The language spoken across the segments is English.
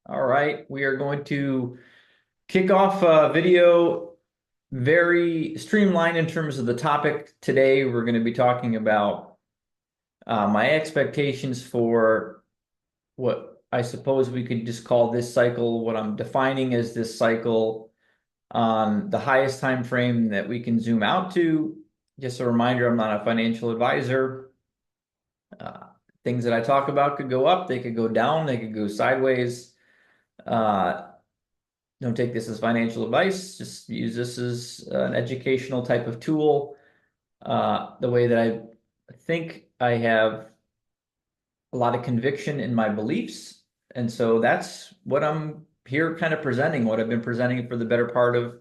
All right, we are going to kick off a video very streamlined in terms of the topic. Today, we're going to be talking about my expectations for what I suppose we could just call this cycle, what I'm defining as this cycle on the highest time frame that we can zoom out to. Just a reminder, I'm not a financial advisor. Uh, Things that I talk about could go up, they could go down, they could go sideways. Uh, don't take this as financial advice. Just use this as an educational type of tool. The way that I think I have a lot of conviction in my beliefs. And so that's what I'm here kind of presenting, what I've been presenting for the better part of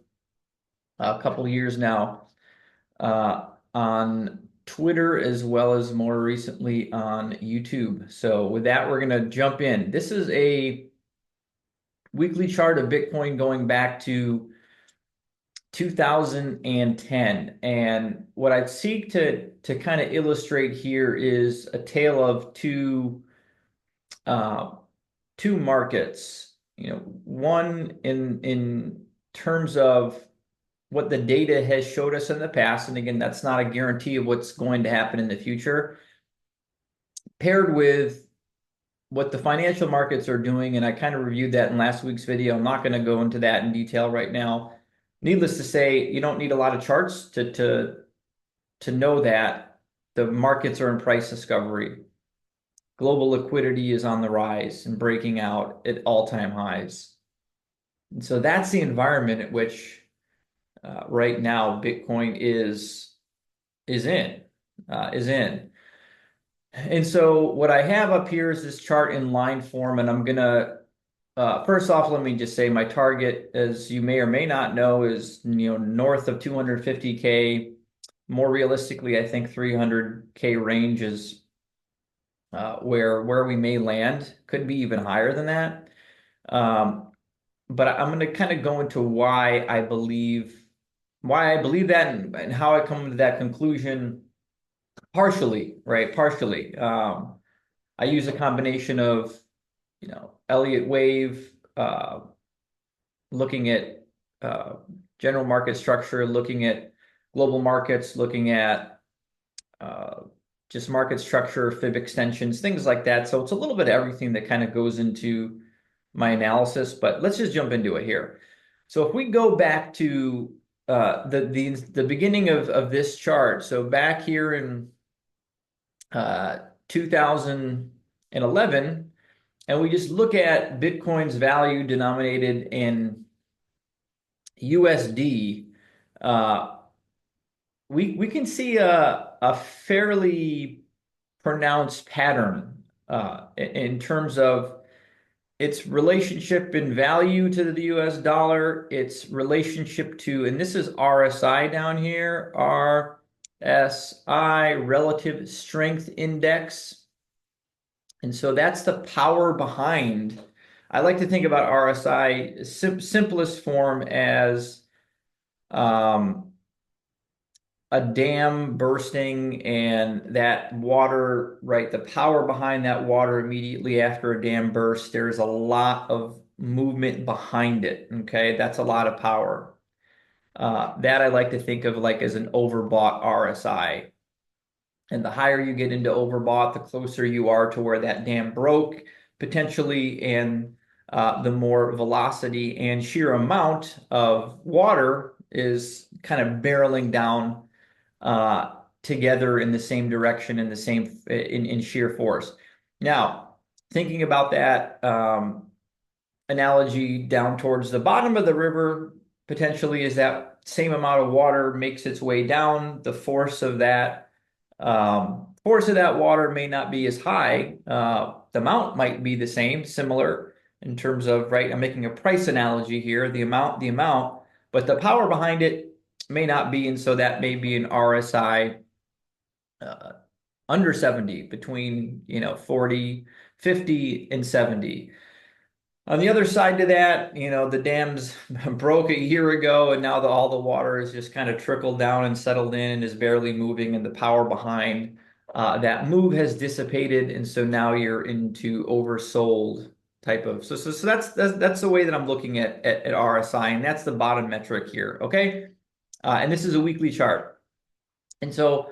a couple of years now on Twitter as well as more recently on YouTube. So with that, we're going to jump in. This is a weekly chart of Bitcoin going back to 2010. And what I'd seek to kind of illustrate here is a tale of uh, two markets. One in terms of what the data has showed us in the past, and again, that's not a guarantee of what's going to happen in the future, paired with what the financial markets are doing, and I kind of reviewed that in last week's video. I'm not going to go into that in detail right now. Needless to say, you don't need a lot of charts to know that the markets are in price discovery. Global liquidity is on the rise and breaking out at all-time highs. And so that's the environment at which right now Bitcoin is in is in. And so what I have up here is this chart in line form, and I'm gonna first off, let me just say my target, as you may or may not know, is north of 250K. More realistically, I think 300K range is where we may land. Could be even higher than that. Um, but I'm going to kind of go into why I believe that and how I come to that conclusion. Partially, right? Partially. I use a combination of Elliott wave, looking at uh, general market structure, looking at global markets, looking at uh, just market structure, fib extensions, things like that. So it's a little bit of everything that kind of goes into my analysis, but let's just jump into it here. So if we go back to the beginning of this chart, so back here in 2011, and we just look at Bitcoin's value denominated in USD, uh, we can see a fairly pronounced pattern in terms of its relationship in value to the US dollar, its relationship to, and this is RSI down here, RSI, Relative Strength Index. And so that's the power behind. I like to think about RSI simplest form as um, a dam bursting and that water, right? The power behind that water immediately after a dam bursts, there's a lot of movement behind it. Okay, that's a lot of power. That I like to think of like as an overbought RSI. And the higher you get into overbought, the closer you are to where that dam broke potentially, and the more velocity and sheer amount of water is kind of barreling down together in the same direction, in the same in sheer force. Now, thinking about that analogy down towards the bottom of the river, potentially is that same amount of water makes its way down. The force of that water may not be as high. The amount might be the same, similar in terms of, right, I'm making a price analogy here, the amount, but the power behind it may not be, and so that may be an RSI uh, under 70, between 40, 50, and 70. On the other side to that, the dams broke a year ago, and now all the water is just kind of trickled down and settled in and is barely moving, and the power behind that move has dissipated, and so now you're into oversold type of, so that's the way that I'm looking at RSI, and that's the bottom metric here, okay? And this is a weekly chart. And so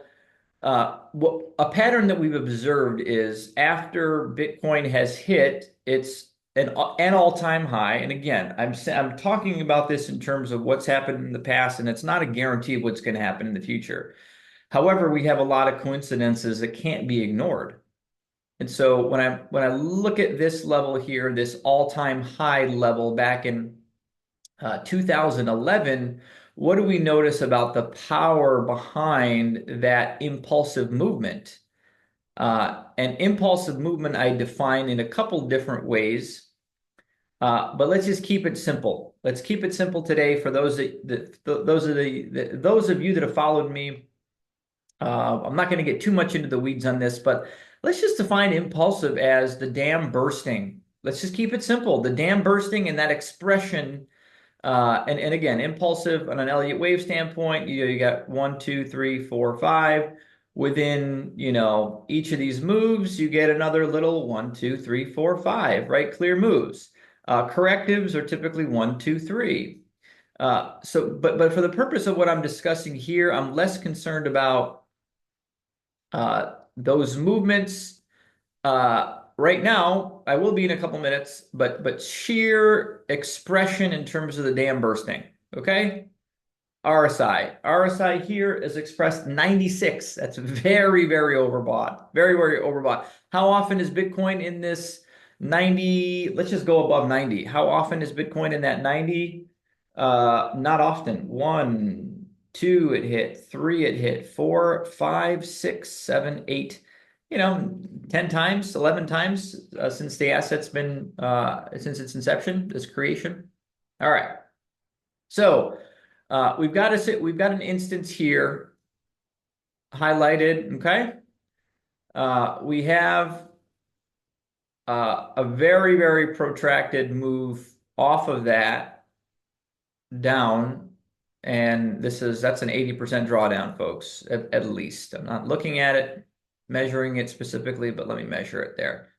what a pattern that we've observed is after Bitcoin has hit an all-time high, and again, I'm talking about this in terms of what's happened in the past, and it's not a guarantee of what's going to happen in the future. However, we have a lot of coincidences that can't be ignored. And so when I look at this level here, this all-time high level back in 2011, what do we notice about the power behind that impulsive movement? And impulsive movement I define in a couple different ways, but let's just keep it simple. Let's keep it simple today for those those of you that have followed me. I'm not going to get too much into the weeds on this, but let's just define impulsive as the dam bursting. Let's just keep it simple. The dam bursting and that expression. And again, impulsive on an Elliott wave standpoint, you got 1, 2, 3, 4, 5. Within, each of these moves, you get another little 1, 2, 3, 4, 5, right? Clear moves. Correctives are typically 1, 2, 3. But for the purpose of what I'm discussing here, I'm less concerned about those movements. Right now, I will be in a couple minutes, but sheer expression in terms of the dam bursting, okay? RSI here is expressed 96. That's very, very overbought. Very, very overbought. How often is Bitcoin in this 90? Let's just go above 90. How often is Bitcoin in that 90? Not often. 1, 2, it hit. 3, it hit. 4, 5, 6, 7, 8. 10 times, 11 times since the asset's been since its inception, its creation. All right. So we've got an instance here highlighted. Okay. We have a very, very protracted move off of that down. And that's an 80% drawdown, folks, at least. I'm not looking at it, measuring it specifically, but let me measure it there.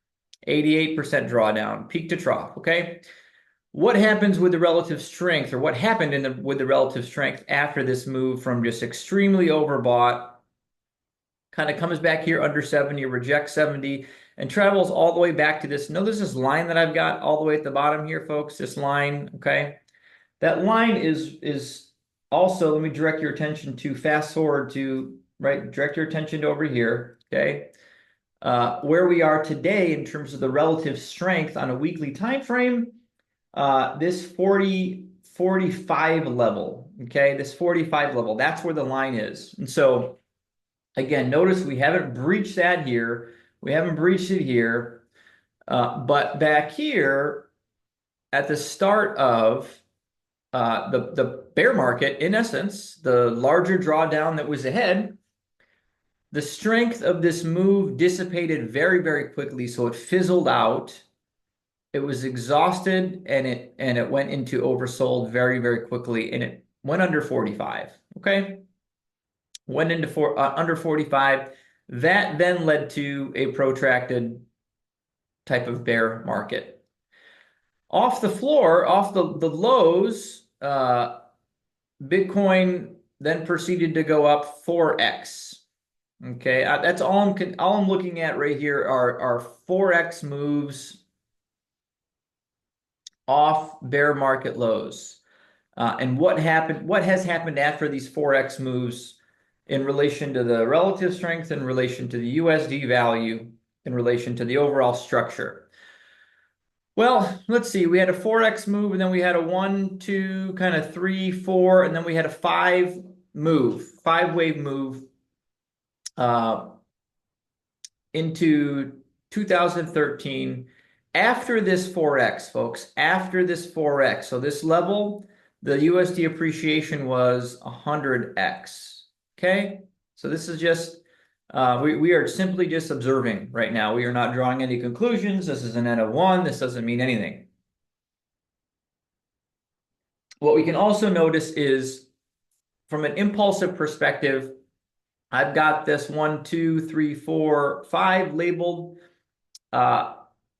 88% drawdown, peak to trough, okay? What happens with the relative strength, or what happened with the relative strength after this move from just extremely overbought, kind of comes back here under 70, rejects 70, and travels all the way back to this. Notice this line that I've got all the way at the bottom here, folks, this line, okay? That line is also, let me direct your attention to fast forward to, right, direct your attention to over here, okay? Where we are today in terms of the relative strength on a weekly time frame, this 45 level, okay? This 45 level, that's where the line is. And so, again, notice we haven't breached that here. We haven't breached it here. But back here, at the start of the bear market, in essence, the larger drawdown that was ahead, the strength of this move dissipated very, very quickly. So it fizzled out. It was exhausted, and it went into oversold very, very quickly, and it went under 45. Okay, went into under 45. That then led to a protracted type of bear market. Off the floor, off the lows, Bitcoin then proceeded to go up 4x. Okay, that's all I'm looking at right here are 4x moves off bear market lows. And what has happened after these 4x moves in relation to the relative strength, in relation to the USD value, in relation to the overall structure. Well, let's see. We had a 4x move, and then we had a 1, 2, kind of 3, 4, and then we had a 5-wave move into 2013. After this 4x, folks, after this 4x, so this level, the USD appreciation was 100x. Okay, so this is just we are simply just observing right now. We are not drawing any conclusions. This is an N of 1. This doesn't mean anything. What we can also notice is, from an impulsive perspective, I've got this 1, 2, 3, 4, 5 labeled.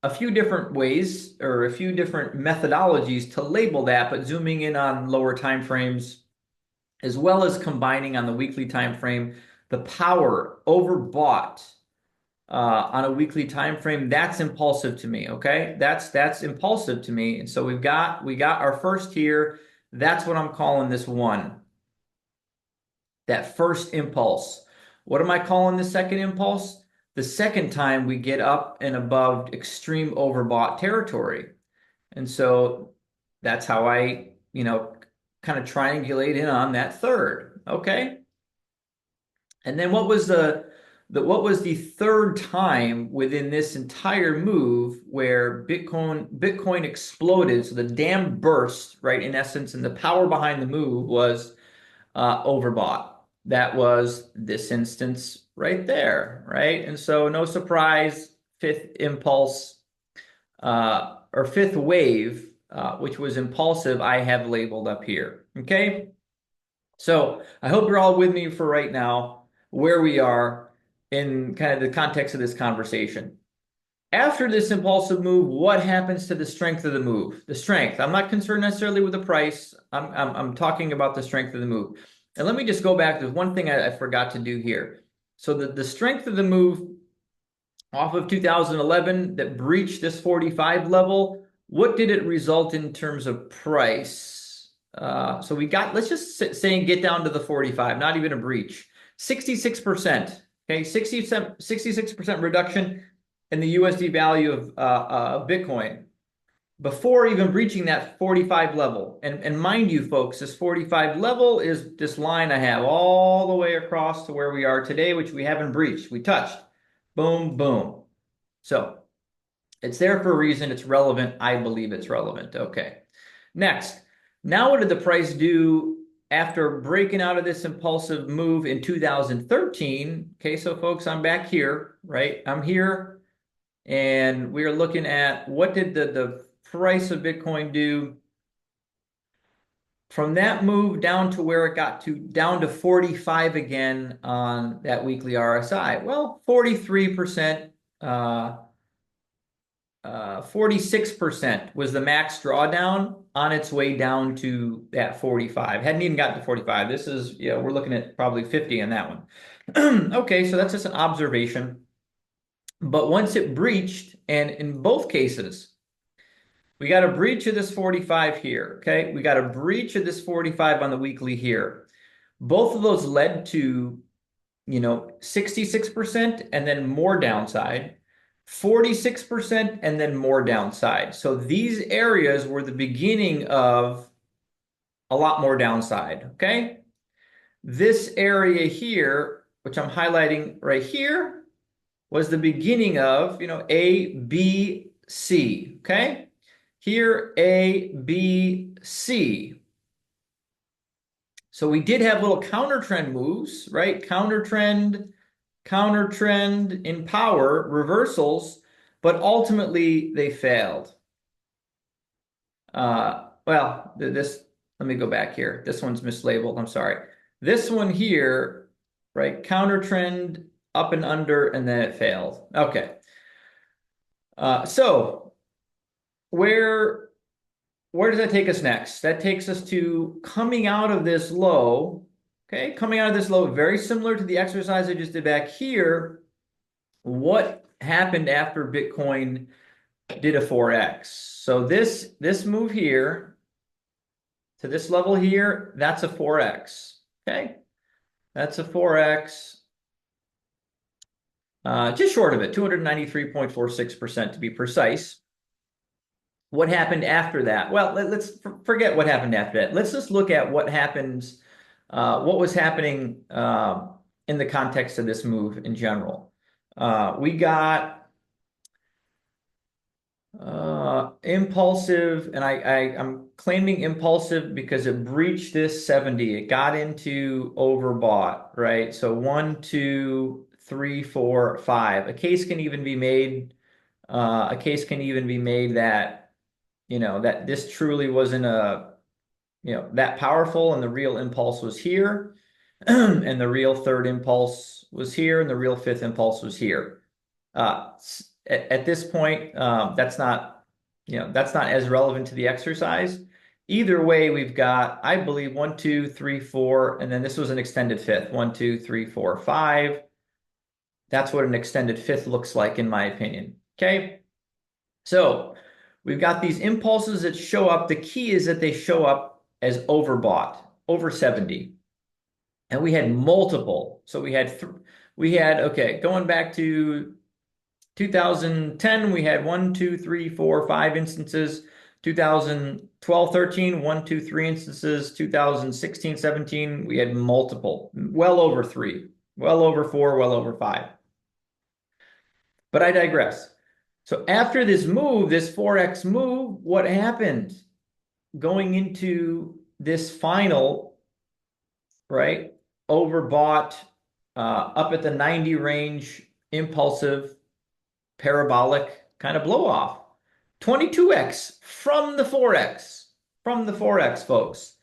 a few different ways or a few different methodologies to label that, but zooming in on lower time frames as well as combining on the weekly time frame, the power overbought on a weekly time frame, that's impulsive to me. Okay, that's impulsive to me. And so we got our first here. That's what I'm calling this one. That first impulse. What am I calling the second impulse? The second time we get up and above extreme overbought territory. And so that's how I, kind of triangulate in on that third. Okay. And then what was the third time within this entire move where Bitcoin exploded? So the dam burst, right? In essence, and the power behind the move was overbought. That was this instance right there, right? And so no surprise, fifth impulse or fifth wave, which was impulsive, I have labeled up here. Okay. So I hope you're all with me for right now, where we are in kind of the context of this conversation. After this impulsive move, what happens to the strength of the move? The strength. I'm not concerned necessarily with the price. I'm talking about the strength of the move. And let me just go back. There's one thing I forgot to do here. So the strength of the move off of 2011 that breached this 45 level, what did it result in terms of price? So let's just say get down to the 45, not even a breach. 66%, okay, 66% reduction in the USD value of Bitcoin before even breaching that 45 level. And mind you, folks, this 45 level is this line I have all the way across to where we are today, which we haven't breached. We touched. Boom, boom. So it's there for a reason. It's relevant. I believe it's relevant. Okay. Next. Now, what did the price do after breaking out of this impulsive move in 2013? Okay, so folks, I'm back here, right? I'm here, and we are looking at what did the price of Bitcoin do from that move down to where it got to down to 45 again on that weekly RSI. Well, 43%, 46% was the max drawdown on its way down to that 45. Hadn't even gotten to 45. This is, we're looking at probably 50 on that one. Okay, so that's just an observation. But once it breached, and in both cases, we got a breach of this 45 here, okay? We got a breach of this 45 on the weekly here. Both of those led to, 66% and then more downside, 46% and then more downside. So these areas were the beginning of a lot more downside, okay? This area here, which I'm highlighting right here, was the beginning of, A, B, C, okay? Here, A, B, C. So we did have little counter trend moves, right? Counter trend in power, reversals, but ultimately they failed. Let me go back here. This one's mislabeled. I'm sorry. This one here, right? Counter trend up and under, and then it failed. Okay. So where does that take us next? That takes us to coming out of this low. Okay, coming out of this low, very similar to the exercise I just did back here. What happened after Bitcoin did a 4x? So this move here to this level here, that's a 4x. Okay, that's a 4x. Just short of it, 293.46% to be precise. What happened after that? Well, let's forget what happened after that. Let's just look at what happens, what was happening in the context of this move in general. We got impulsive, and I'm claiming impulsive because it breached this 70. It got into overbought, right? So 1, 2, 3, 4, 5. A case can even be made. A case can even be made that that this truly wasn't that powerful, and the real impulse was here, and the real third impulse was here, and the real fifth impulse was here. at this point, that's not as relevant to the exercise. Either way, we've got, I believe, 1, 2, 3, 4, and then this was an extended fifth. 1, 2, 3, 4, 5. That's what an extended fifth looks like, in my opinion. Okay. So we've got these impulses that show up. The key is that they show up as overbought, over 70. And we had multiple. So okay, going back to 2010, we had 1, 2, 3, 4, 5 instances. 2012, 13, 1, 2, 3 instances. 2016, 17, we had multiple, well over 3, well over 4, well over 5. But I digress. So after this move, this 4x move, what happened? Going into this final, right? Overbought, up at the 90 range, impulsive, parabolic kind of blow off. 22x from the 4x, folks.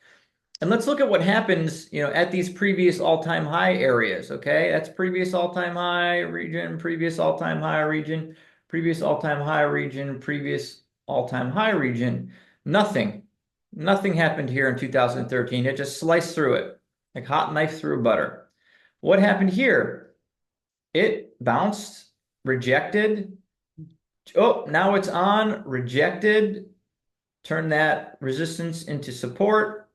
And let's look at what happens, at these previous all-time high areas, okay? That's previous all-time high region, previous all-time high region, previous all-time high region, previous all-time high region. Nothing happened here in 2013. It just sliced through it like hot knife through butter. What happened here? It bounced, rejected. Oh, now it's on, rejected. Turn that resistance into support.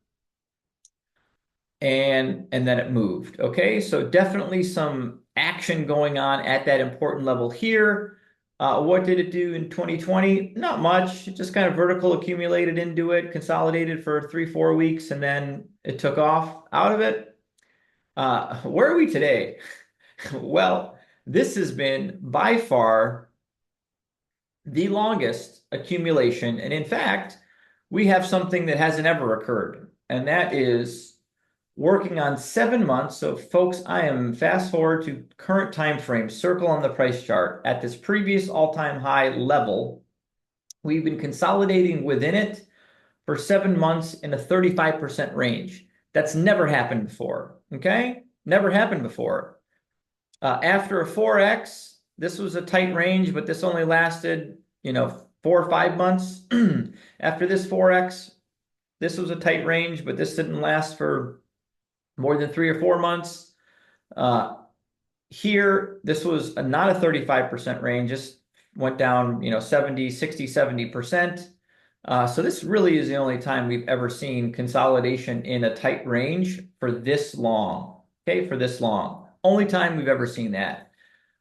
And then it moved. Okay, so definitely some action going on at that important level here. What did it do in 2020? Not much. It just kind of vertical accumulated into it, consolidated for 3, 4 weeks, and then it took off out of it. Where are we today? Well, this has been by far the longest accumulation. And in fact, we have something that hasn't ever occurred, and that is working on 7 months. So folks, I am fast forward to current time frame, circle on the price chart at this previous all-time high level. We've been consolidating within it for 7 months in a 35% range. That's never happened before, okay? Never happened before. After a 4x, this was a tight range, but this only lasted, 4 or 5 months. After this 4x, this was a tight range, but this didn't last for more than 3 or 4 months. Here, this was not a 35% range, just went down, 70, 60, 70%. So this really is the only time we've ever seen consolidation in a tight range for this long, okay, for this long. Only time we've ever seen that,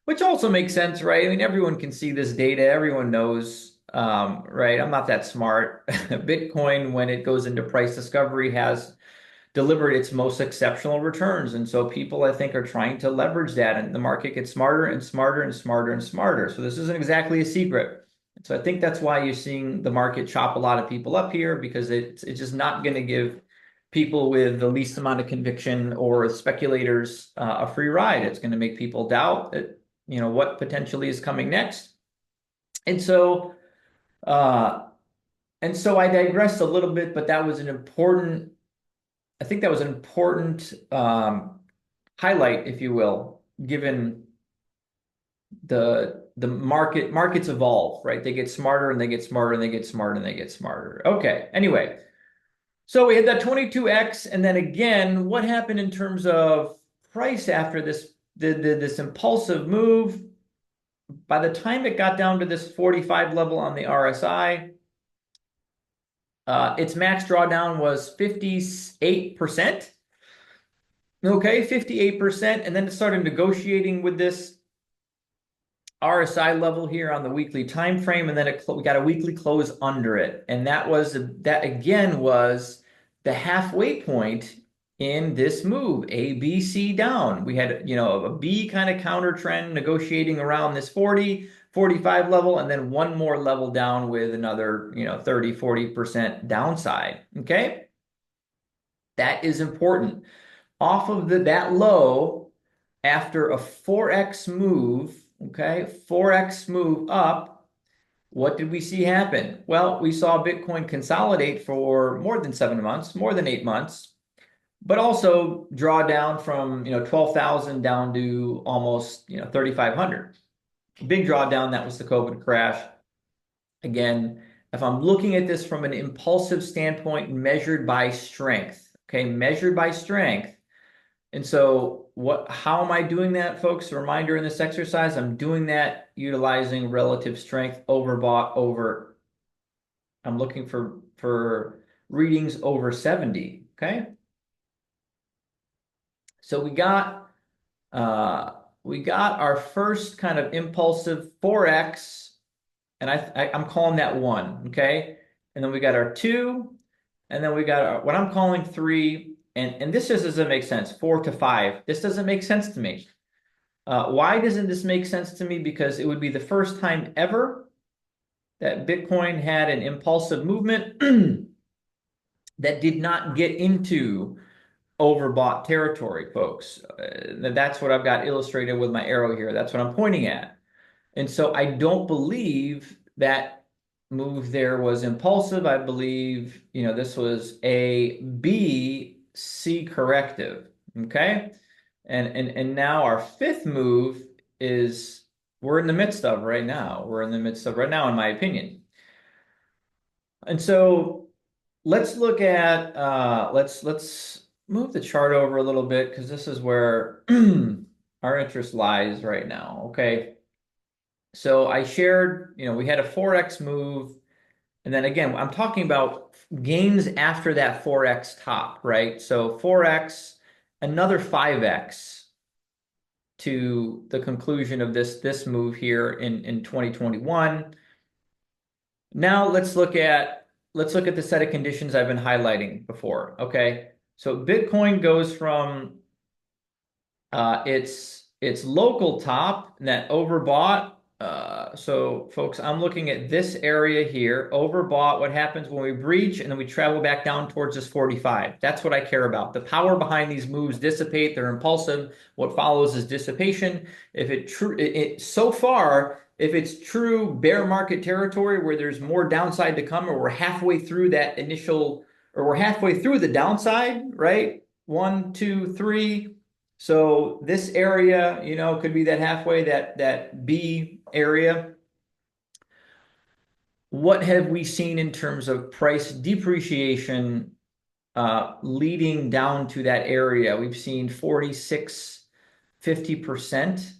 which also makes sense, right? I mean, everyone can see this data. Everyone knows, right? I'm not that smart. Bitcoin, when it goes into price discovery, has delivered its most exceptional returns. And so people, I think, are trying to leverage that, and the market gets smarter and smarter and smarter and smarter. So this isn't exactly a secret. So I think that's why you're seeing the market chop a lot of people up here, because it's just not going to give people with the least amount of conviction or speculators a free ride. It's going to make people doubt that, what potentially is coming next. And so, I digressed a little bit, but that was an important highlight, if you will, given the markets evolve, right? They get smarter and they get smarter and they get smarter and they get smarter. Okay, anyway, so we had that 22x, and then again, what happened in terms of price after this impulsive move? By the time it got down to this 45 level on the RSI, its max drawdown was 58%. Okay, 58%. And then it started negotiating with this RSI level here on the weekly time frame, and then we got a weekly close under it. And that again was the halfway point in this move, A, B, C down. We had, a B kind of counter trend negotiating around this 40, 45 level, and then one more level down with another, 30, 40% downside. Okay. That is important. Off of that low, after a 4x move, okay, 4x move up, what did we see happen? Well, we saw Bitcoin consolidate for more than 7 months, more than 8 months, but also draw down from 12,000 down to almost 3,500. Big drawdown, that was the COVID crash. Again, if I'm looking at this from an impulsive standpoint measured by strength, okay, measured by strength. And so how am I doing that, folks? A reminder in this exercise, I'm doing that utilizing relative strength overbought over. I'm looking for readings over 70, okay? So we got our first kind of impulsive 4x, and I'm calling that 1, okay? And then we got our 2, and then we got what I'm calling 3, and this just doesn't make sense. 4 to 5. This doesn't make sense to me. Why doesn't this make sense to me? Because it would be the first time ever that Bitcoin had an impulsive movement that did not get into overbought territory, folks. That's what I've got illustrated with my arrow here. That's what I'm pointing at. And so I don't believe that move there was impulsive. I believe, this was a B, C corrective. Okay. And now our fifth move is we're in the midst of right now. We're in the midst of right now, in my opinion. And so let's look at let's move the chart over a little bit because this is where our interest lies right now. Okay. So I shared, we had a 4x move. And then again, I'm talking about gains after that 4x top, right? So 4x, another 5x to the conclusion of this move here in 2021. Now let's look at the set of conditions I've been highlighting before. Okay. So Bitcoin goes from its local top that overbought. So folks, I'm looking at this area here, overbought. What happens when we breach and then we travel back down towards this 45? That's what I care about. The power behind these moves dissipate. They're impulsive. What follows is dissipation. If so far, if it's true bear market territory where there's more downside to come, or we're halfway through that initial, or we're halfway through the downside, right? 1, 2, 3. So this area, could be that halfway, that B area. What have we seen in terms of price depreciation leading down to that area? We've seen 46, 50%,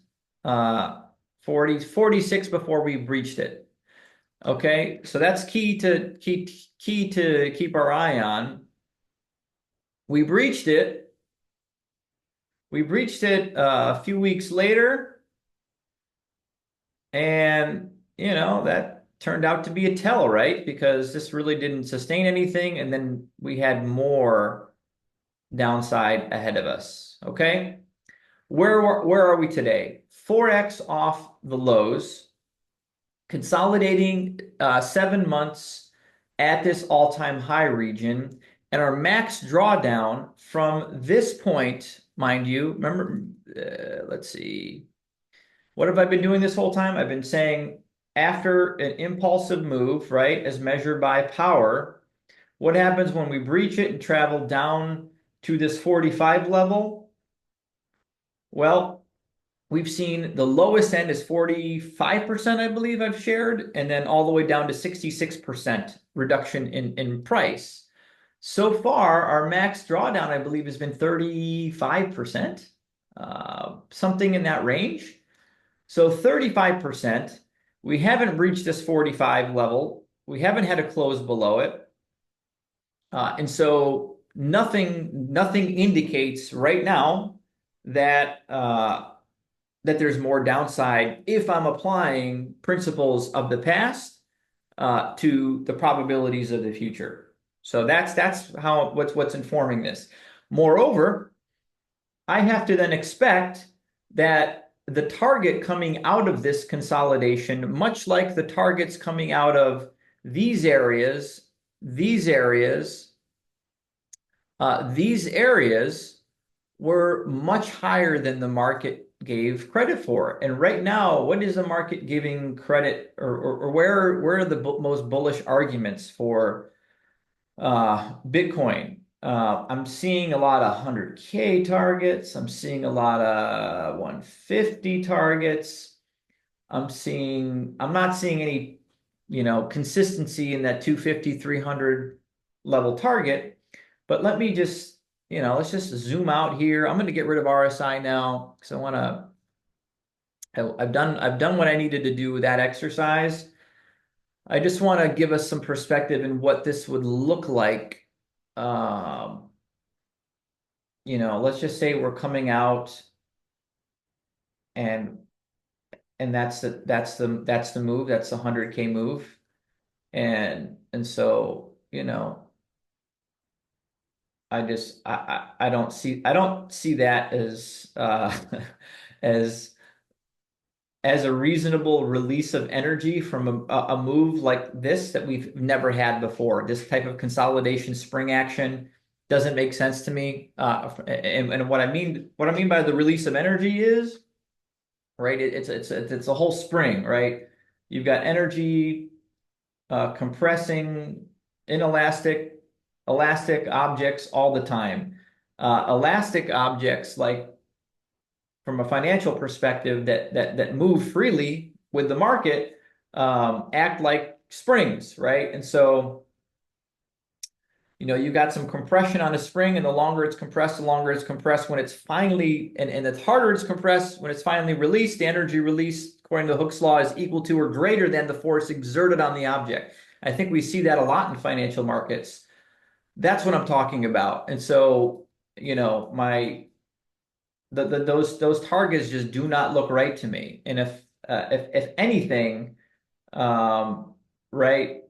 46 before we breached it. Okay, so that's key to keep our eye on. We breached it. We breached it a few weeks later, and that turned out to be a tell, right? Because this really didn't sustain anything, and then we had more downside ahead of us. Okay, where are we today? 4x off the lows, consolidating 7 months at this all-time high region, and our max drawdown from this point, mind you. Remember, let's see. What have I been doing this whole time? I've been saying after an impulsive move, right, as measured by power, what happens when we breach it and travel down to this 45 level? Well, we've seen the lowest end is 45%, I believe I've shared, and then all the way down to 66% reduction in price. So far, our max drawdown, I believe, has been 35%, something in that range. So 35%, we haven't reached this 45 level. We haven't had a close below it. And so nothing indicates right now that that there's more downside if I'm applying principles of the past to the probabilities of the future. So that's how what's informing this. Moreover, I have to then expect that the target coming out of this consolidation, much like the targets coming out of these areas, these areas were much higher than the market gave credit for. And right now, what is the market giving credit, or where are the most bullish arguments for Bitcoin? I'm seeing a lot of 100K targets. I'm seeing a lot of 150 targets. I'm not seeing any, consistency in that 250, 300 level target. But let me just, let's just zoom out here. I'm going to get rid of RSI now because I've done what I needed to do with that exercise. I just want to give us some perspective in what this would look like. Um, let's just say we're coming out and that's the move, that's the 100K move. And so, I don't see that as as as a reasonable release of energy from a move like this that we've never had before. This type of consolidation spring action doesn't make sense to me. And what I mean by the release of energy is, right, it's a whole spring, right? You've got energy compressing inelastic, elastic objects all the time. Elastic objects, like from a financial perspective, that move freely with the market, act like springs, right? And so, you got some compression on a spring, and the longer it's compressed, the longer it's compressed. When it's finally, and the harder it's compressed, when it's finally released, the energy released, according to Hooke's law, is equal to or greater than the force exerted on the object. I think we see that a lot in financial markets. That's what I'm talking about. And so, my those targets just do not look right to me. And if anything, right,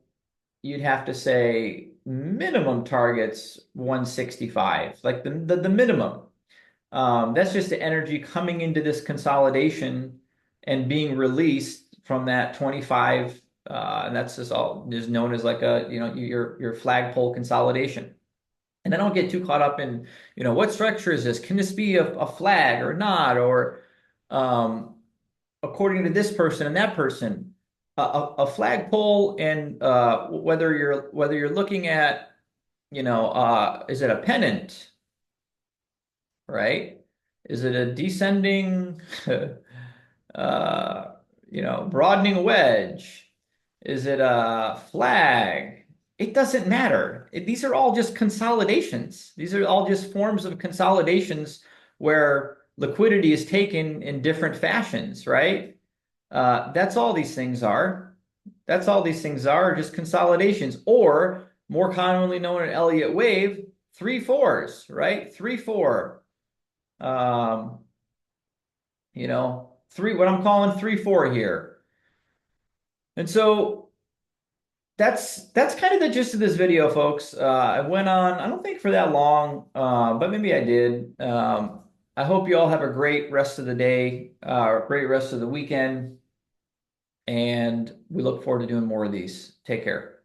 you'd have to say minimum targets 165, like the minimum. That's just the energy coming into this consolidation and being released from that 25. And that's just known as like your flagpole consolidation. And I don't get too caught up in, what structure is this? Can this be a flag or not? Or um, according to this person and that person, a flagpole, and whether you're looking at, is it a pennant, right? Is it a descending, uh, broadening wedge? Is it a flag? It doesn't matter. These are all just consolidations. These are all just forms of consolidations where liquidity is taken in different fashions, right? That's all these things are. That's all these things are, just consolidations, or more commonly known in Elliott wave, three fours, right? Three, four. Um, what I'm calling three, four here. And so that's kind of the gist of this video, folks. I went on, I don't think for that long, but maybe I did. I hope you all have a great rest of the day, great rest of the weekend, and we look forward to doing more of these. Take care.